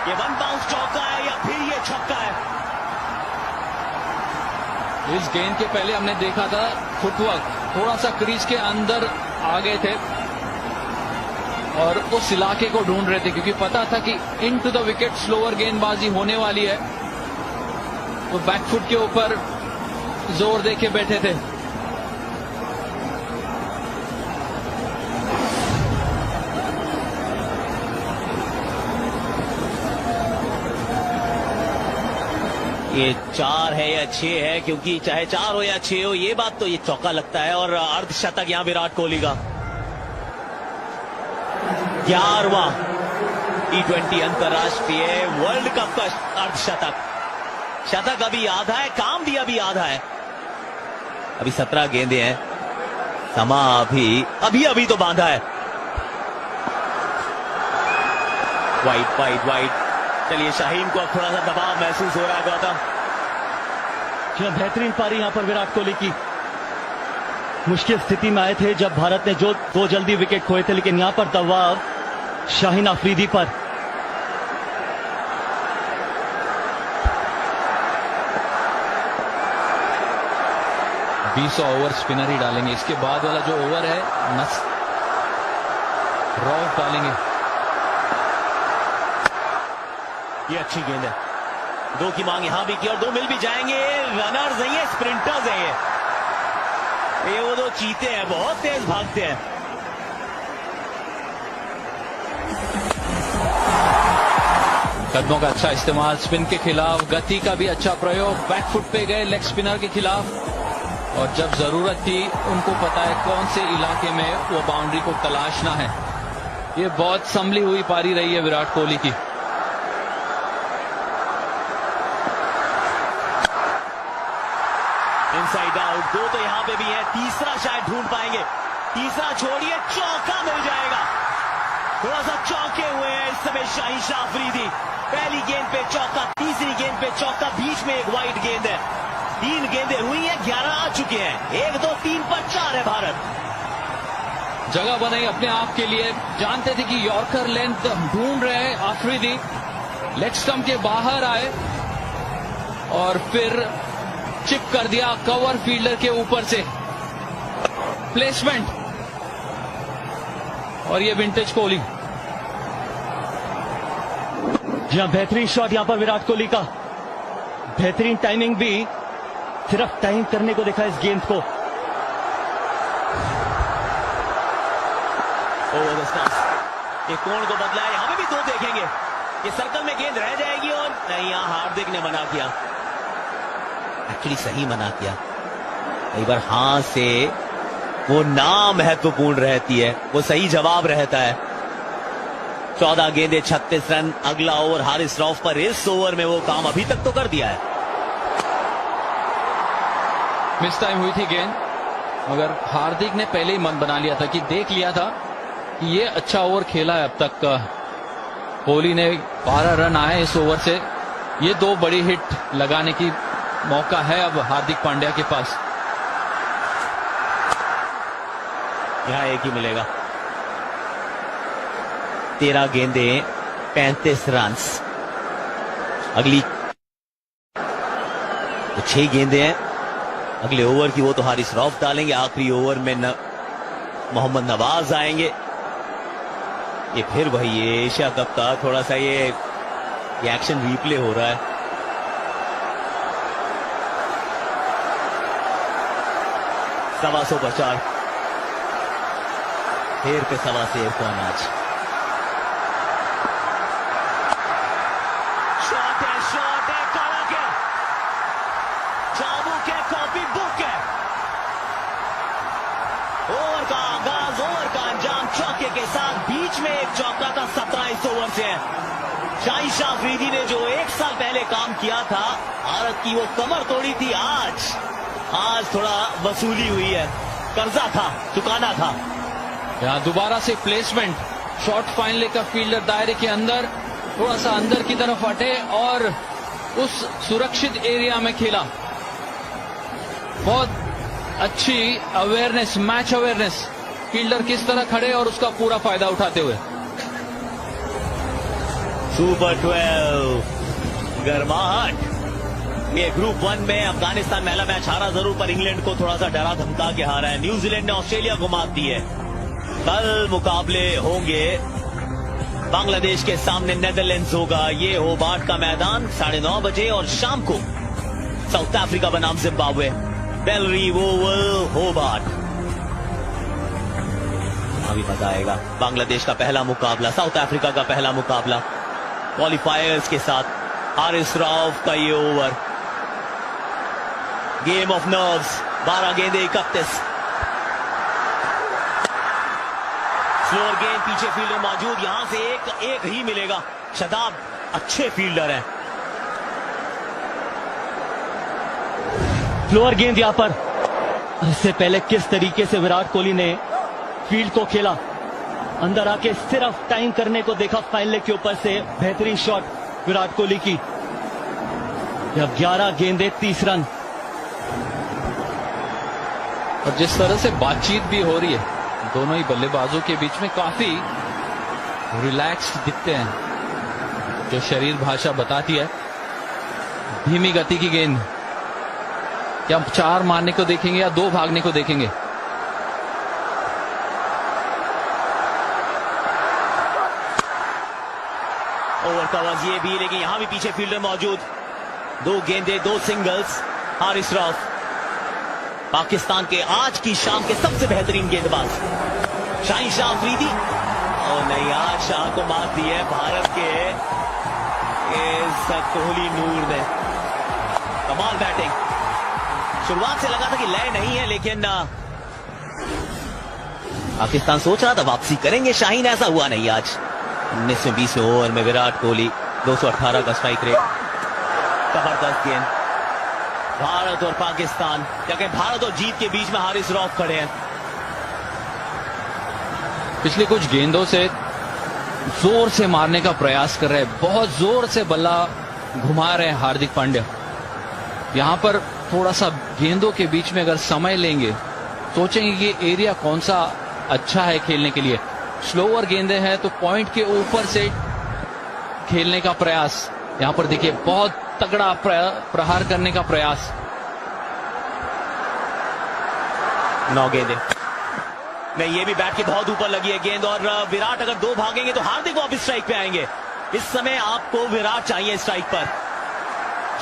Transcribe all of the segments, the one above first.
ये one bounce चौका है या फिर ये छक्का है? इस गेंद के पहले हमने देखा था फुटवर्क थोड़ा सा क्रीज के अंदर आ गए थे और उस इलाके को ढूंढ रहे थे क्योंकि पता था कि इन टू द विकेट स्लोअर गेंदबाजी होने वाली है, तो बैकफुट के ऊपर जोर देके बैठे थे। ये 4 है या 6 है, क्योंकि चाहे 4 हो या 6 हो, ये बात तो ये चौका लगता है। और अर्धशतक यहां विराट कोहली का 11वां T20 अंतरराष्ट्रीय वर्ल्ड कप का अर्धशतक। शतक अभी आधा है, काम भी अभी आधा है। अभी 17 गेंदे हैं, समा अभी तो बांधा है। Wide wide wide. चलिए शाहीन को अब थोड़ा सा दबाव महसूस हो रहा है गौतम। बेहतरीन पारी यहां पर विराट कोहली की। मुश्किल स्थिति में आए थे जब भारत ने जो 2 जल्दी विकेट खोए थे, लेकिन यहां पर दबाव शाहीन अफरीदी पर। बीस ओवर स्पिनर ही डालेंगे, इसके बाद वाला जो ओवर है रॉफ डालेंगे। ये अच्छी गेंद है, 2 की मांग यहां भी की और 2 मिल भी जाएंगे। रनर्स हैं ये, स्प्रिंटर्स हैं ये वो 2 चीते हैं, बहुत तेज भागते हैं। कदमों का अच्छा इस्तेमाल स्पिन के खिलाफ, गति का भी अच्छा प्रयोग, बैकफुट पे गए लेग स्पिनर के खिलाफ, और जब जरूरत थी उनको पता है कौन से इलाके में वो बाउंड्री को तलाशना है। ये बहुत संभली हुई पारी रही है विराट कोहली की। इनसाइड आउट, 2 तो यहां पे भी है, तीसरा शायद ढूंढ पाएंगे। तीसरा छोड़िए, चौका मिल जाएगा। थोड़ा सा चौके हुए हैं इस समय शाहीन अफरीदी। पहली गेंद पे चौका, तीसरी गेंद पे चौका, बीच में एक वाइड गेंद है। 3 गेंदें हुई हैं, 11 आ चुके हैं। 1 2 3 पर 4 है भारत। जगह बनाई अपने आप के लिए, जानते थे कि यॉर्कर लेंथ ढूंढ रहे हैं अफरीदी, लेग स्टंप के बाहर आए और फिर चिप कर दिया कवर फील्डर के ऊपर से। प्लेसमेंट और ये विंटेज कोहली। जी हां, बेहतरीन शॉट यहां पर विराट कोहली का। बेहतरीन टाइमिंग भी, सिर्फ टाइम करने को देखा इस गेंद को। ओवर द स्टंप्स, ये कोण को बदला है। यहां पे भी 2 देखेंगे, ये सर्कल में गेंद रह जाएगी और नहीं, यहां हार्दिक ने मना किया। एक्चुअली सही मना किया। कई बार हां से वो ना महत्वपूर्ण रहती है, वो सही जवाब रहता है। 14 गेंदे 36 रन। अगला ओवर हारिस रऊफ पर, इस ओवर में वो काम अभी तक तो कर दिया है। मिस टाइम हुई थी गेंद, मगर हार्दिक ने पहले ही मन बना लिया था कि देख लिया था कि ये अच्छा ओवर खेला है अब तक। कोहली ने 12 रन आए इस ओवर से। ये 2 बड़ी हिट लगाने की मौका है अब हार्दिक पांड्या के पास। यहां एक ही मिलेगा। 13 गेंदे 35 रन। अगली 6 गेंदे हैं अगले ओवर की, वो तो हारिस रऊफ डालेंगे। आखिरी ओवर में मोहम्मद नवाज आएंगे। ये फिर वही एशिया कप का थोड़ा सा ये एक्शन रिप्ले हो रहा है। सवा सौ पर 4, फेर पे सवा शेर को अनाज। शॉट है, कड़क है, चाबुक है, कॉपी बुक है। ओवर का आगाज, ओवर का अंजाम चौके के साथ। बीच में एक चौका था, 17 इस ओवर से है। शाहीन अफरीदी ने जो 1 साल पहले काम किया था, भारत की वो कमर तोड़ी थी, आज थोड़ा वसूली हुई है। कर्जा था, चुकाना था। यहां दोबारा से प्लेसमेंट, शॉट फाइन लेकर फील्डर दायरे के अंदर, थोड़ा सा अंदर की तरफ हटे और उस सुरक्षित एरिया में खेला। बहुत अच्छी अवेयरनेस, मैच अवेयरनेस, फील्डर किस तरह खड़े और उसका पूरा फायदा उठाते हुए। सुपर 12 गर्माहट। ये ग्रुप 1 में अफगानिस्तान पहला मैच हारा जरूर, पर इंग्लैंड को थोड़ा सा डरा धमका के हारा है। न्यूजीलैंड ने ऑस्ट्रेलिया को मात दी है। कल मुकाबले होंगे, बांग्लादेश के सामने नेदरलैंड्स होगा। ये होबार्ट का मैदान 9:30 बजे, और शाम को साउथ अफ्रीका बनाम जिम्बाब्वे, बेलरी ओवल होबार्ट। अभी मजा आएगा। बांग्लादेश का पहला मुकाबला, साउथ अफ्रीका का पहला मुकाबला क्वालिफायर्स के साथ। हारिस रऊफ का ये ओवर, गेम ऑफ नर्व्स। 12 गेंदे 31। स्लोअर गेंद, पीछे फील्डर मौजूद, यहां से एक ही मिलेगा। शदाब अच्छे फील्डर हैं। फ्लोअर गेंद यहां पर। इससे पहले किस तरीके से विराट कोहली ने फील्ड को खेला, अंदर आके सिर्फ टाइम करने को देखा फाइन लेग के ऊपर से। बेहतरीन शॉट विराट कोहली की। जब 11 गेंदे 30 रन। और जिस तरह से बातचीत भी हो रही है दोनों ही बल्लेबाजों के बीच में, काफी रिलैक्स्ड दिखते हैं, जो शरीर भाषा बताती है। धीमी गति की गेंद, क्या 4 मारने को देखेंगे या 2 भागने को देखेंगे? ओवर कवर्स ये भी, लेकिन यहां भी पीछे फील्डर मौजूद। 2 गेंदे 2 सिंगल्स। हारिस रऊफ पाकिस्तान के आज की शाम के सबसे बेहतरीन गेंदबाज। शाहीन शाह अफरीदी, और नहीं, आज शाह को मात दी है भारत के कोहली नूर ने। कमाल बैटिंग। शुरुआत से लगा था कि लय नहीं है, लेकिन पाकिस्तान सोच रहा था वापसी करेंगे शाहीन, ऐसा हुआ नहीं। आज 19वें 20वें ओवर में विराट कोहली 218 का स्ट्राइक रेट। जबरदस्त गेंद। भारत और पाकिस्तान, या कहें भारत और जीत के बीच में हारिस रऊफ खड़े हैं। पिछले कुछ गेंदों से जोर से मारने का प्रयास कर रहे हैं, बहुत जोर से बल्ला घुमा रहे हैं हार्दिक पांड्या। यहां पर थोड़ा सा गेंदों के बीच में अगर समय लेंगे, सोचेंगे कि एरिया कौन सा अच्छा है खेलने के लिए। स्लोअर गेंदे हैं तो पॉइंट के ऊपर से खेलने का प्रयास। यहां पर देखिए बहुत तगड़ा प्रहार करने का प्रयास। 9 गेंदे नहीं, ये भी बैट के बहुत ऊपर लगी है गेंद, और विराट अगर 2 भागेंगे तो हार्दिक वापस स्ट्राइक पे आएंगे। इस समय आपको विराट चाहिए स्ट्राइक पर।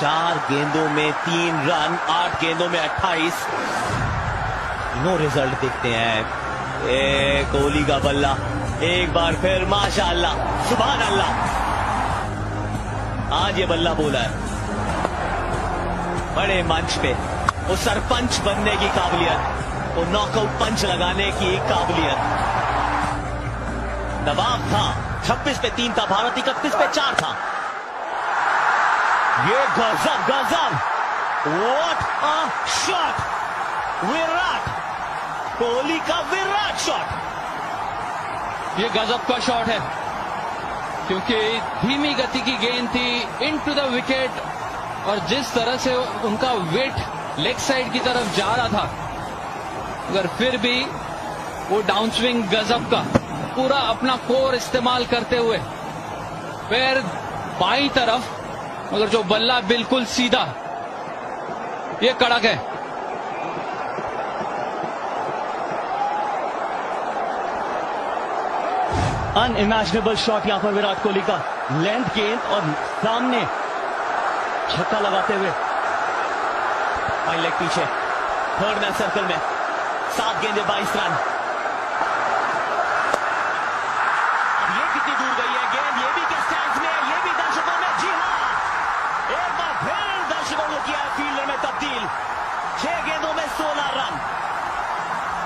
4 गेंदों में 3 रन, 8 गेंदों में 28। नो रिजल्ट दिखते हैं। कोहली का बल्ला एक बार फिर, माशाअल्लाह, सुभान अल्लाह। आज ये बल्ला बोला है बड़े मंच पे। वो सरपंच बनने की काबिलियत, वो नॉकआउट पंच लगाने की काबिलियत। दबाव था। 26 पे 3 था भारत, 31 पे 4 था। ये गजब गजब, what a shot. Virat Kohli का विराट शॉट। ये गजब का शॉट है, क्योंकि धीमी गति की गेंद थी इनटू द विकेट, और जिस तरह से उनका वेट लेग साइड की तरफ जा रहा था, मगर फिर भी वो डाउन स्विंग गजब का, पूरा अपना कोर इस्तेमाल करते हुए पैर बाईं तरफ, मगर जो बल्ला बिल्कुल सीधा। ये कड़क है। अनइमेजिनेबल शॉट यहां पर विराट कोहली का। लेंथ गेंद और सामने छक्का लगाते हुए। फाइन लेग पीछे, 3rd मैन सर्कल में। 7 गेंदे 22 रन। अब ये कितनी दूर गई है गेंद, ये भी के स्टैंड्स में, ये भी दर्शकों में। जी हां, एक बार फिर दर्शकों को किया फील्डर में तब्दील। 6 गेंदों में 16 रन।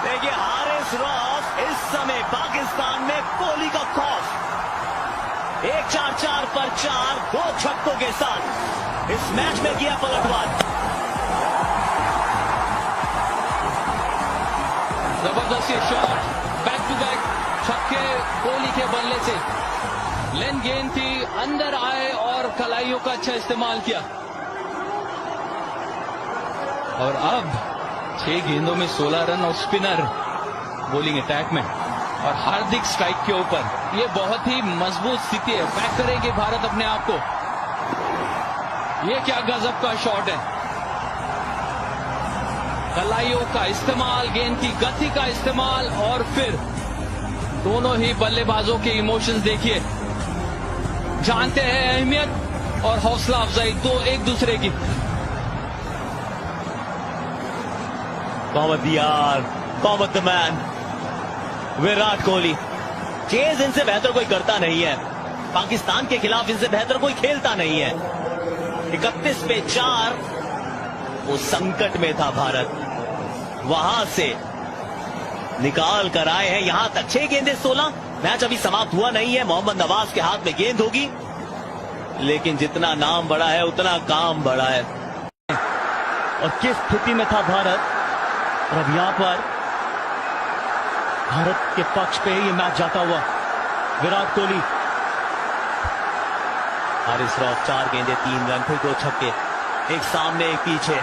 देखिए हारिस रऊफ इस समय पाकिस्तान में कोहली का खौफ। 1-4-4 पर 4, 2 छक्कों के साथ इस मैच में किया पलटवार। जबरदस्त ये शॉट, बैक टू बैक छक्के कोहली के बल्ले से। लेंथ गेंद थी, अंदर आए और कलाइयों का अच्छा इस्तेमाल किया। और अब 6 गेंदों में 16 रन और स्पिनर बॉलिंग अटैक में। और हार्दिक स्ट्राइक के ऊपर। ये बहुत ही मजबूत स्थिति है। बैक करेंगे भारत अपने आप को। ये क्या गजब का शॉट है। कलाइयों का इस्तेमाल, गेंद की गति का इस्तेमाल, और फिर दोनों ही बल्लेबाजों के इमोशंस देखिए। जानते हैं अहमियत और हौसला अफजाई तो एक दूसरे की। मोहम्मद दियार, Mohammad the man, Virat Kohli. Chase इनसे बेहतर कोई करता नहीं है। पाकिस्तान के खिलाफ इनसे बेहतर कोई खेलता नहीं है। 31 पे 4, वो संकट में था भारत, वहां से निकाल कर आए हैं यहां तक। 6 गेंदें 16। मैच अभी समाप्त हुआ नहीं है। मोहम्मद नवाज के हाथ में गेंद होगी, लेकिन जितना नाम बड़ा है उतना काम बड़ा है। और किस स्थिति में था भारत, और अब यहां पर भारत के पक्ष पे ये मैच जाता हुआ विराट कोहली। हारिस रॉफ 4 गेंदें 3 रन, फिर 2 छक्के, एक सामने एक पीछे।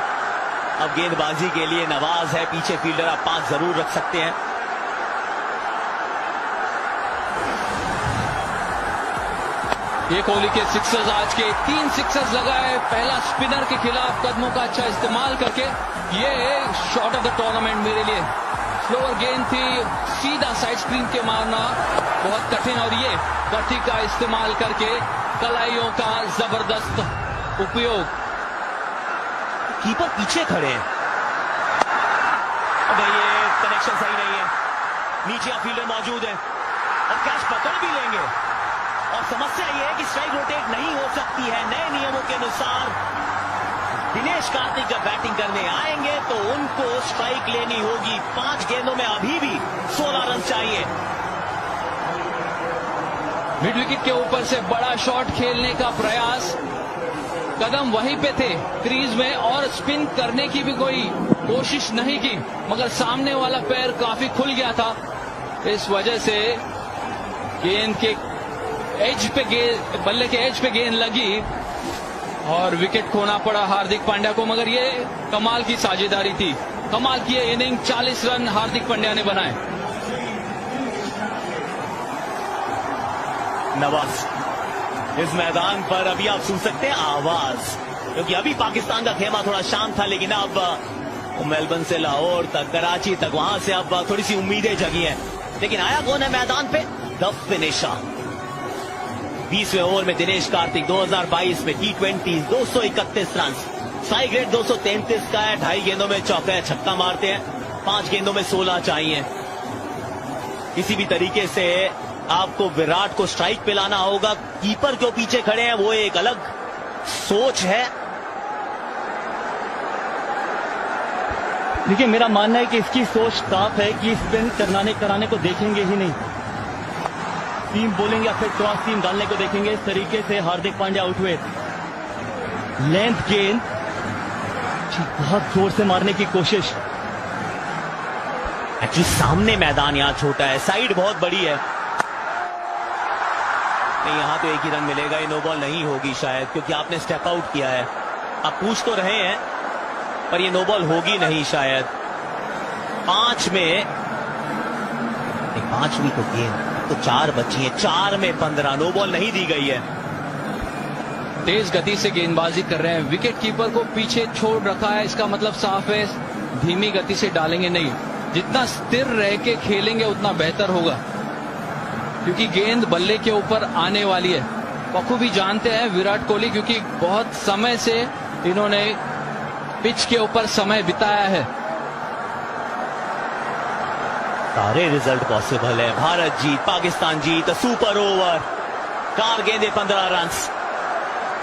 अब गेंदबाजी के लिए नवाज है, पीछे फील्डर आप 5 जरूर रख सकते हैं। ये कोहली के सिक्सर्स, आज के 3 सिक्सर्स लगाए। पहला स्पिनर के खिलाफ कदमों का अच्छा इस्तेमाल करके। ये शॉट ऑफ द टूर्नामेंट मेरे लिए। स्लोअर गेंद थी, सीधा साइड स्क्रीन के मारना बहुत कठिन, और ये गति का इस्तेमाल करके कलाइयों का जबरदस्त उपयोग। कीपर पीछे खड़े हैं। अब ये कनेक्शन सही नहीं है। नीचे फील्डर मौजूद है और कैच पकड़ भी लेंगे। और समस्या ये है कि स्ट्राइक रोटेट नहीं हो सकती है। नए नियमों के अनुसार दिनेश कार्तिक जब बैटिंग करने आएंगे तो उनको स्ट्राइक लेनी होगी। 5 गेंदों में अभी भी 16 रन चाहिए। मिड विकेट के ऊपर से बड़ा शॉट खेलने का प्रयास। कदम वहीं पे थे क्रीज में, और स्पिन करने की भी कोई कोशिश नहीं की, मगर सामने वाला पैर काफी खुल गया था। इस वजह से गेंद के एज पे बल्ले के एज पे गेंद लगी और विकेट खोना पड़ा हार्दिक पांड्या को। मगर ये कमाल की साझेदारी थी, कमाल की इनिंग। 40 रन हार्दिक पांड्या ने बनाए। नवाज इस मैदान पर अभी आप सुन सकते हैं आवाज, क्योंकि अभी पाकिस्तान का खेमा थोड़ा शांत था, लेकिन अब मेलबर्न से लाहौर तक, कराची तक, वहां से अब थोड़ी सी उम्मीदें जगी हैं। लेकिन आया कौन है मैदान पे? The finisher. 20वें ओवर में दिनेश कार्तिक 2022 में T20 231 रन, स्ट्राइक रेट 233 का है। 2.5 गेंदों में चौका छक्का मारते हैं। 5 गेंदों में 16 चाहिए। किसी भी तरीके से आपको विराट को स्ट्राइक पे लाना होगा। कीपर जो पीछे खड़े हैं वो एक अलग सोच है। देखिए, मेरा मानना है कि इसकी सोच साफ है कि स्पिन कराने को देखेंगे ही नहीं। सीम बोलेंगे या फिर क्रॉस सीम डालने को देखेंगे। इस तरीके से हार्दिक पांड्या आउट हुए। लेंथ गेंद बहुत जोर से मारने की कोशिश। एक्चुअली सामने मैदान यहां छोटा है, साइड बहुत बड़ी है। नहीं, यहां तो एक ही रन मिलेगा। ये नो बॉल नहीं होगी शायद, क्योंकि आपने स्टेप आउट किया है। आप पूछ तो रहे हैं, पर ये नो बॉल होगी नहीं शायद। 5 में 5वीं तो गेंद तो 4 बची है। 4 में 15, नो बॉल नहीं दी गई है। तेज गति से गेंदबाजी कर रहे हैं। विकेट कीपर को पीछे छोड़ रखा है। इसका मतलब साफ है, धीमी गति से डालेंगे नहीं। जितना स्थिर रह के खेलेंगे उतना बेहतर होगा, क्योंकि गेंद बल्ले के ऊपर आने वाली है। पक्कू भी जानते हैं विराट कोहली, क्योंकि बहुत समय से इन्होंने पिच के ऊपर समय बिताया है। सारे रिजल्ट पॉसिबल है। भारत जीत, पाकिस्तान जीत, सुपर ओवर। 4 गेंदें 15 रन।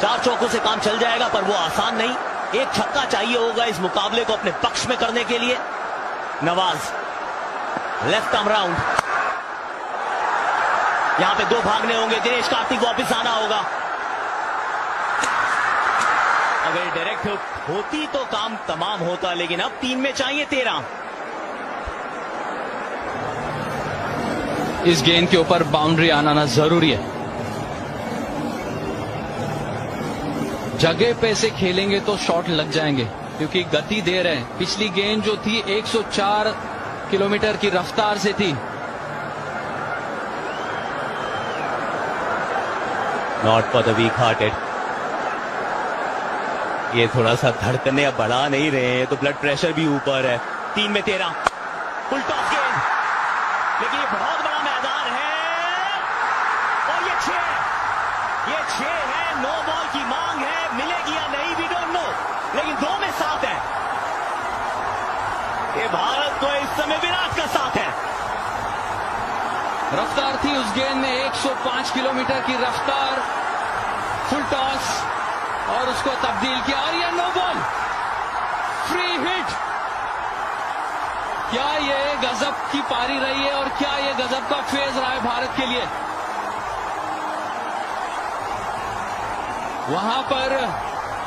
4 चौकों से काम चल जाएगा, पर वो आसान नहीं। एक छक्का चाहिए होगा इस मुकाबले को अपने पक्ष में करने के लिए। नवाज लेफ्ट आर्म राउंड, यहां पे 2 भागने होंगे। दिनेश कार्तिक वापस आना होगा। अगर डायरेक्ट होती तो काम तमाम होता, लेकिन अब 3 में चाहिए 13। इस गेंद के ऊपर बाउंड्री आना जरूरी है। जगह पे से खेलेंगे तो शॉट लग जाएंगे, क्योंकि गति दे रहे हैं। पिछली गेंद जो थी 104 किलोमीटर की रफ्तार से थी। Not for the week hearted. ये थोड़ा सा धड़कने अब बढ़ा नहीं रहे हैं, तो ब्लड प्रेशर भी ऊपर है। 3 में 13 फुल टॉस गेंद, लेकिन ये बहुत बड़ा मैदान है और ये 6 है। नो बॉल की मांग है, मिलेगी या नहीं वी डोंट नो, लेकिन 2 में 7 है। ये भारत को इस समय विराट का साथ है। रफ्तार थी उस गेंद में, 105 किलोमीटर की रफ्तार, फुल टॉस और उसको तब्दील किया और ये नो बॉल, फ्री हिट। क्या ये गजब की पारी रही है और क्या ये गजब का फेज रहा है भारत के लिए। वहां पर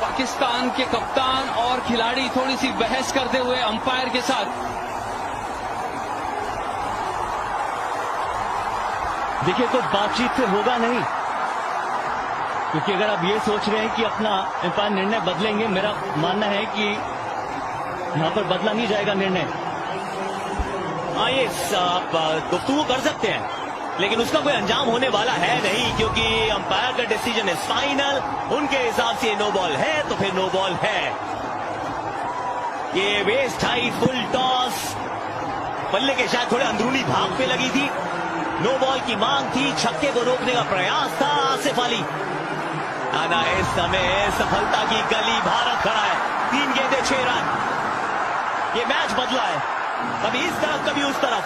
पाकिस्तान के कप्तान और खिलाड़ी थोड़ी सी बहस करते हुए अंपायर के साथ। देखिए, कुछ बातचीत से होगा नहीं, क्योंकि अगर आप ये सोच रहे हैं कि अपना अंपायर निर्णय बदलेंगे, मेरा मानना है कि यहां पर बदला नहीं जाएगा निर्णय। हाँ, ये आप गुफ्तगू कर सकते हैं, लेकिन उसका कोई अंजाम होने वाला है नहीं, क्योंकि अंपायर का डिसीजन इज फाइनल। उनके हिसाब से नो बॉल है तो फिर नो बॉल है। ये वेस्ट हाइट फुल टॉस, बल्ले के शायद थोड़े अंदरूनी भाग पे लगी थी। नो बॉल की मांग थी, छक्के को रोकने का प्रयास था आसिफ अली। आना इस समय सफलता की गली, भारत खड़ा है। 3 गेंदें 6 रन। ये मैच बदला है, कभी इस तरफ कभी उस तरफ।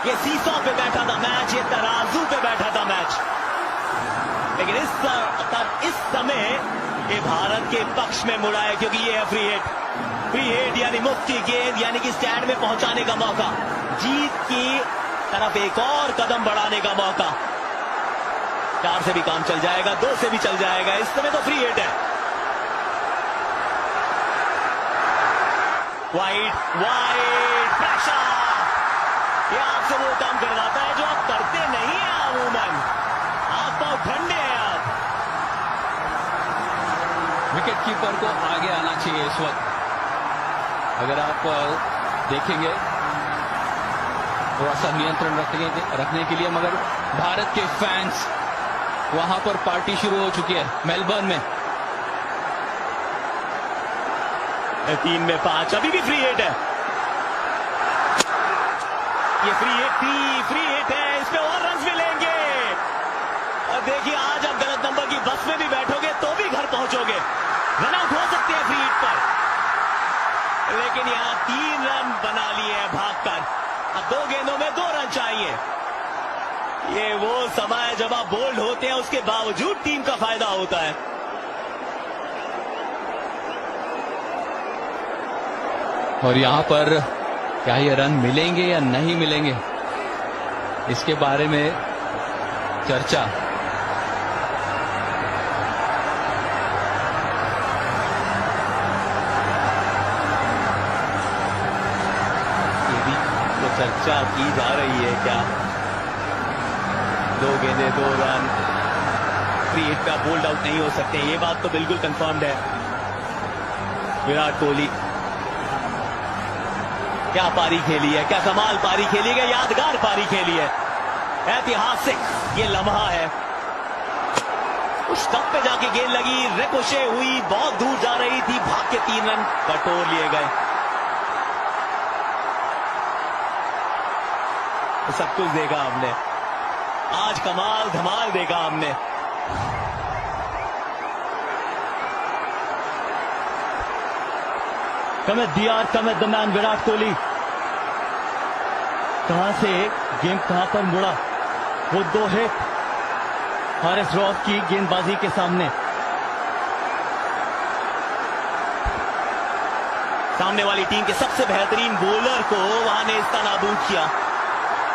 ये सीसॉ पे बैठा था मैच, ये तराजू पे बैठा था मैच, लेकिन इस समय ये भारत के पक्ष में मुड़ा है, क्योंकि ये है फ्री हिट। फ्री हिट यानी मुफ्ती गेंद, यानी कि स्टैंड में पहुंचाने का मौका, जीत की तरफ एक और कदम बढ़ाने का मौका। 4 से भी काम चल जाएगा, 2 से भी चल जाएगा। इस समय तो फ्री हिट है। वाइड प्रेशर, ये आपसे वो काम करवाता है जो आप करते नहीं हैं अमूमन। आप बहुत ठंडे हैं। आप विकेट कीपर को आगे आना चाहिए इस वक्त। अगर आप देखेंगे थोड़ा सा नियंत्रण रखने के लिए, मगर भारत के फैंस वहां पर पार्टी शुरू हो चुकी है मेलबर्न में। 3 में 5, अभी भी फ्री हिट है। ये फ्री हिट है, इस पे और रन मिलेंगे। और देखिए, आज आप गलत नंबर की बस में भी बैठोगे तो भी घर पहुंचोगे। रन आउट हो सकते हैं फ्री हिट पर, लेकिन यहां 3 रन बना लिए हैं भागकर। अब 2 गेंदों में 2 रन चाहिए। ये वो समय है जब आप बोल्ड होते हैं, उसके बावजूद टीम का फायदा होता है। और यहां पर क्या ये रन मिलेंगे या नहीं मिलेंगे, इसके बारे में चर्चा। ये भी तो चर्चा की जा रही है क्या? 2 गेंदें 2 रन, फ्री हिट पे बोल्ड आउट नहीं हो सकते, ये बात तो बिल्कुल कंफर्म्ड है। विराट कोहली क्या पारी खेली है, क्या कमाल पारी खेली है, यादगार पारी खेली है, ऐतिहासिक ये लम्हा है। उस स्टंप पे जाके गेंद लगी, रिकोशे हुई, बहुत दूर जा रही थी, भाग के 3 रन बटोर लिए गए। सब कुछ देखा हमने आज, कमाल धमाल देखा हमने। कम दियार, come the man Virat Kohli. कहां से गेम कहां पर मुड़ा, वो 2 हिट हारिस रॉफ की गेंदबाजी के सामने। सामने वाली टीम के सबसे बेहतरीन बॉलर को वहां ने इस्तानाबूद किया,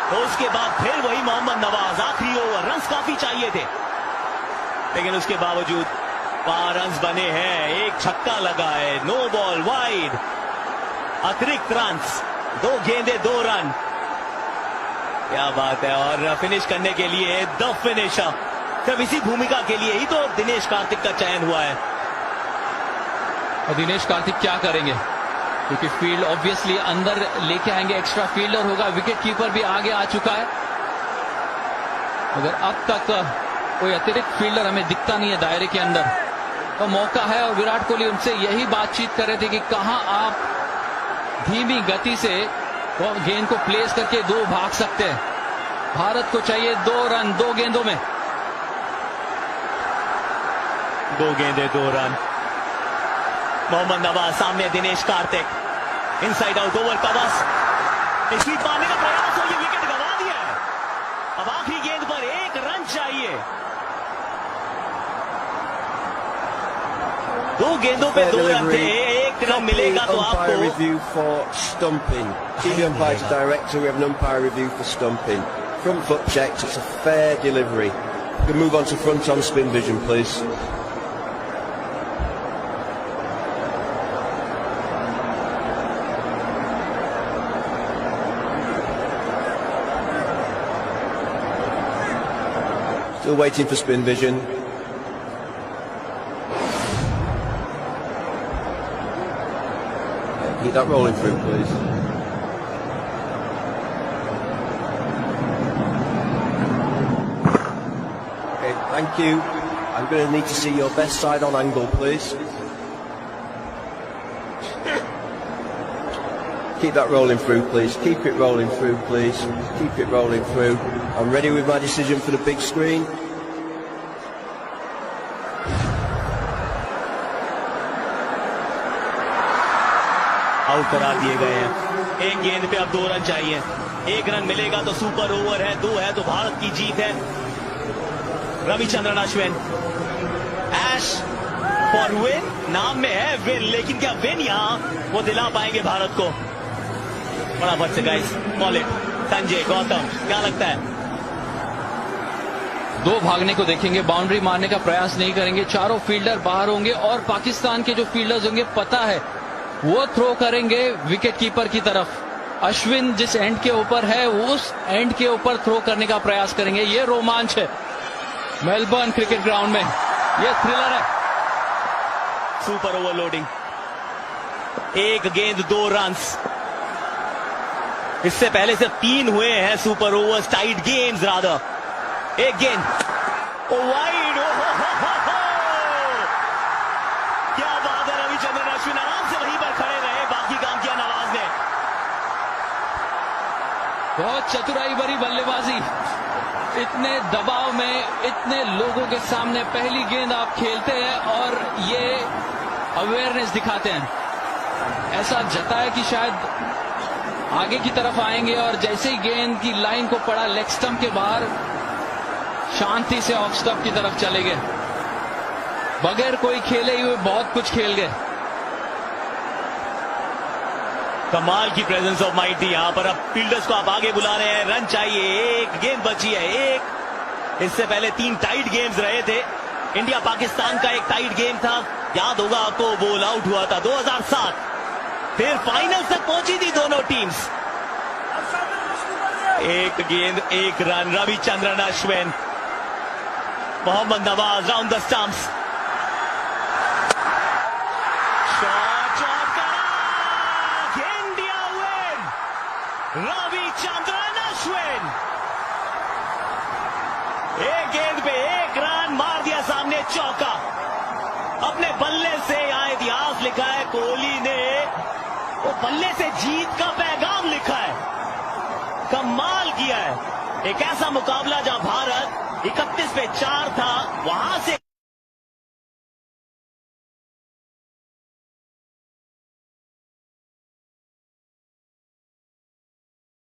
तो उसके बाद फिर वही मोहम्मद नवाज। आखिरी ओवर, रन्स काफी चाहिए थे, लेकिन उसके बावजूद 5 रन्स बने हैं, 1 छक्का लगा है, नो बॉल वाइड, अतिरिक्त रन्स, 2 गेंदें 2 रन। क्या बात है। और फिनिश करने के लिए द फिनिशर, सिर्फ इसी भूमिका के लिए ही तो दिनेश कार्तिक का चयन हुआ है। और दिनेश कार्तिक क्या करेंगे, क्योंकि फील्ड ऑब्वियसली अंदर लेके आएंगे, एक्स्ट्रा फील्डर होगा, विकेट कीपर भी आगे आ चुका है। अगर अब तक कोई अतिरिक्त फील्डर हमें दिखता नहीं है दायरे के अंदर, तो मौका है। और विराट कोहली उनसे यही बातचीत कर रहे थे कि कहां आप धीमी गति से वो गेंद को प्लेस करके 2 भाग सकते हैं। भारत को चाहिए 2 रन 2 गेंदों में। 2 गेंदे 2 रन। मोहम्मद नवाज सामने Dinesh Karthik, inside out over covers, sweep मारने का प्रयास और ये विकेट गंवा दिया है। अब आखिरी गेंद पर 1 रन चाहिए। 2 गेंदों पे 2 रन थे, 1 रन मिलेगा तो Umpire आपको। review for stumping. TV umpire to director, we have an umpire review for stumping. Front foot checked, it's a fair delivery. We can move on to front on spin vision, please. Still waiting for spin vision. Keep that rolling through, please. Okay, thank you. I'm going to need to see your best side on angle, please. Keep that rolling through, please. Keep it rolling through, please. Keep it rolling through. I'm ready with my decision for the big screen. Out करार दिए गए हैं। 1 गेंद पे अब 2 run चाहिए। 1 run मिलेगा तो सुपर ओवर है, 2 है तो भारत की जीत है। रविचंद्रन अश्विन, ऐश फॉर विन, नाम में है विन, लेकिन क्या विन यहां वो दिला पाएंगे भारत को? फटाफट से guys, call it. Sanjay, Gautam, क्या लगता है? 2 भागने को देखेंगे, बाउंड्री मारने का प्रयास नहीं करेंगे। चारों फील्डर बाहर होंगे और पाकिस्तान के जो फील्डर्स होंगे पता है वो थ्रो करेंगे विकेट कीपर की तरफ। अश्विन जिस एंड के ऊपर है उस एंड के ऊपर थ्रो करने का प्रयास करेंगे। ये रोमांच है मेलबर्न क्रिकेट ग्राउंड में, ये थ्रिलर है। Super overloading. 1 गेंद 2 रन। इससे पहले सिर्फ 3 हुए हैं super overs, tight games rather. 1 गेंद वाइड, क्या बात है। रविचंद्रन अश्विन आराम से वहीं पर खड़े रहे, बाकी काम किया नवाज ने। बहुत चतुराई भरी बल्लेबाजी। इतने दबाव में, इतने लोगों के सामने पहली गेंद आप खेलते हैं और ये अवेयरनेस दिखाते हैं। ऐसा जताया कि शायद आगे की तरफ आएंगे और जैसे ही गेंद की लाइन को पड़ा लेग स्टंप के बाहर, शांति से ऑफ स्टंप की तरफ चले गए। बगैर कोई खेले हुए बहुत कुछ खेल गए। कमाल की प्रेजेंस ऑफ माइंड थी यहां पर। अब फील्डर्स को आप आगे बुला रहे हैं, रन चाहिए। 1 गेंद बची है, 1। इससे पहले 3 टाइट गेम्स रहे थे। इंडिया पाकिस्तान का एक टाइट गेम था, याद होगा आपको, बोल आउट हुआ था 2007। फिर फाइनल तक पहुंची थी दोनों टीम्स। 1 गेंद 1 run. Ravichandran Ashwin, Mohammad Nawaz round the stumps. Ravichandran Ashwin 1 गेंद पे 1 रन, मार दिया सामने चौका। अपने बल्ले से यहां इतिहास लिखा है कोहली ने। वो बल्ले से जीत का पैगाम लिखा है। कमाल किया है। एक ऐसा मुकाबला जहां भारत 31 पे 4 था, वहां से